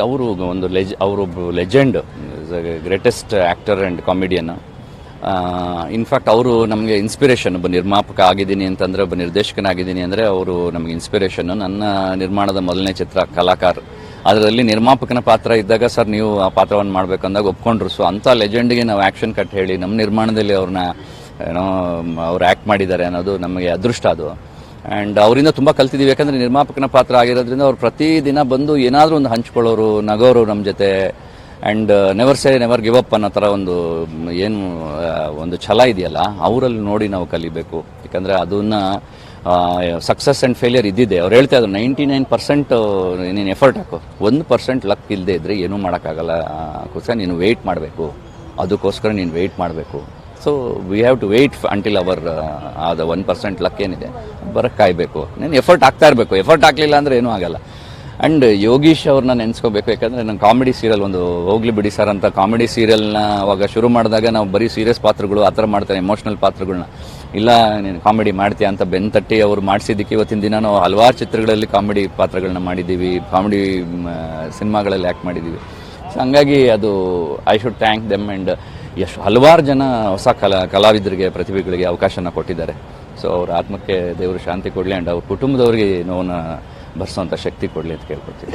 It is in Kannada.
ಅವರು ಒಂದು ಅವರೊಬ್ಬ legend, greatest actor and comedian. In fact ಅವರು ನಮಗೆ ಇನ್ಸ್ಪಿರೇಷನ್. ಒಬ್ಬ ನಿರ್ಮಾಪಕ ಆಗಿದ್ದೀನಿ ಅಂತಂದರೆ, ಒಬ್ಬ ನಿರ್ದೇಶಕನಾಗಿದ್ದೀನಿ ಅಂದರೆ ಅವರು ನಮಗೆ ಇನ್ಸ್ಪಿರೇಷನ್ನು. ನನ್ನ ನಿರ್ಮಾಣದ ಮೊದಲನೇ ಚಿತ್ರ ಕಲಾಕಾರ, ಅದರಲ್ಲಿ ನಿರ್ಮಾಪಕನ ಪಾತ್ರ ಇದ್ದಾಗ ಸರ್ ನೀವು ಆ ಪಾತ್ರವನ್ನು ಮಾಡಬೇಕಂದಾಗ ಒಪ್ಕೊಂಡ್ರು. ಸೊ ಅಂಥ ಲೆಜೆಂಡ್ಗೆ ನಾವು ಆ್ಯಕ್ಷನ್ ಕಟ್ ಹೇಳಿ ನಮ್ಮ ನಿರ್ಮಾಣದಲ್ಲಿ ಅವ್ರನ್ನ ಅವ್ರು ಆ್ಯಕ್ಟ್ ಮಾಡಿದ್ದಾರೆ ಅನ್ನೋದು ನಮಗೆ ಅದೃಷ್ಟ ಅದು. ಆ್ಯಂಡ್ ಅವರಿಂದ ತುಂಬ ಕಲ್ತಿದ್ದೀವಿ. ಯಾಕಂದರೆ ನಿರ್ಮಾಪಕನ ಪಾತ್ರ ಆಗಿರೋದ್ರಿಂದ ಅವ್ರು ಪ್ರತಿದಿನ ಬಂದು ಏನಾದರೂ ಒಂದು ಹಂಚ್ಕೊಳ್ಳೋರು, ನಗೋರು ನಮ್ಮ ಜೊತೆ. And never say never give up ಅನ್ನೋ ಥರ ಒಂದು ಛಲ ಇದೆಯಲ್ಲ, ಅವರಲ್ಲಿ ನೋಡಿ ನಾವು ಕಲಿಬೇಕು. ಯಾಕಂದರೆ ಅದನ್ನು ಸಕ್ಸಸ್ ಆ್ಯಂಡ್ ಫೇಲಿಯರ್ ಇದ್ದಿದೆ. ಅವ್ರು ಹೇಳ್ತಾ ಇದ್ರು 99% ನೀನು ಎಫರ್ಟ್ ಹಾಕು, 1% ಲಕ್ ಇಲ್ಲದೆ ಇದ್ದರೆ ಏನೂ ಮಾಡೋಕ್ಕಾಗಲ್ಲ. ಅದಕ್ಕೋಸ್ಕರ ನೀನು ವೆಯ್ಟ್ ಮಾಡಬೇಕು, ಅದಕ್ಕೋಸ್ಕರ ನೀನು ವೆಯ್ಟ್ ಮಾಡಬೇಕು. So we have to wait until ಅವರ್ ಅದು 1% ಲಕ್ ಏನಿದೆ ಬರೋಕ್ಕೆ ಕಾಯಬೇಕು. ನೀನು ಎಫರ್ಟ್ ಹಾಕ್ತಾ ಇರಬೇಕು. ಎಫರ್ಟ್ ಹಾಕಲಿಲ್ಲ ಅಂದರೆ ಏನೂ ಆಗಲ್ಲ. ಆ್ಯಂಡ್ ಯೋಗೀಶ್ ಅವ್ರನ್ನ ನೆನೆಸ್ಕೋಬೇಕು. ಯಾಕಂದರೆ ನಾನು ಕಾಮಿಡಿ ಸೀರಿಯಲ್, ಒಂದು ಹೋಗ್ಲಿ ಬಿಡಿ ಸರ್ ಅಂತ ಕಾಮಿಡಿ ಸೀರಿಯಲ್ನ ಅವಾಗ ಶುರು ಮಾಡಿದಾಗ ನಾವು ಬರೀ ಸೀರಿಯಸ್ ಪಾತ್ರಗಳು ಆ ಥರ ಮಾಡ್ತಾರೆ, ಎಮೋಷ್ನಲ್ ಪಾತ್ರಗಳನ್ನ. ಇಲ್ಲ ನೀನು ಕಾಮಿಡಿ ಮಾಡ್ತೀಯಾ ಅಂತ ಬೆನ್ತಟ್ಟಿ ಅವ್ರು ಮಾಡಿಸಿದ್ದಕ್ಕೆ ಇವತ್ತಿನ ದಿನ ನಾವು ಹಲವಾರು ಚಿತ್ರಗಳಲ್ಲಿ ಕಾಮಿಡಿ ಪಾತ್ರಗಳನ್ನ ಮಾಡಿದ್ದೀವಿ, ಕಾಮಿಡಿ ಸಿನಿಮಾಗಳಲ್ಲಿ ಆ್ಯಕ್ಟ್ ಮಾಡಿದ್ದೀವಿ. ಸೊ ಹಂಗಾಗಿ ಅದು I should thank them. And ಎಷ್ಟು ಹಲವಾರು ಜನ ಹೊಸ ಕಲಾವಿದರಿಗೆ, ಪ್ರತಿಭೆಗಳಿಗೆ ಅವಕಾಶನ ಕೊಟ್ಟಿದ್ದಾರೆ. ಸೊ ಅವ್ರ ಆತ್ಮಕ್ಕೆ ದೇವರು ಶಾಂತಿ ಕೊಡಲಿ, ಆ್ಯಂಡ್ ಅವ್ರ ಕುಟುಂಬದವ್ರಿಗೆ ನೋವನ್ನು ಭರಿಸೋಂಥ ಶಕ್ತಿ ಕೊಡಲಿ ಅಂತ ಕೇಳ್ಕೊಡ್ತೀನಿ.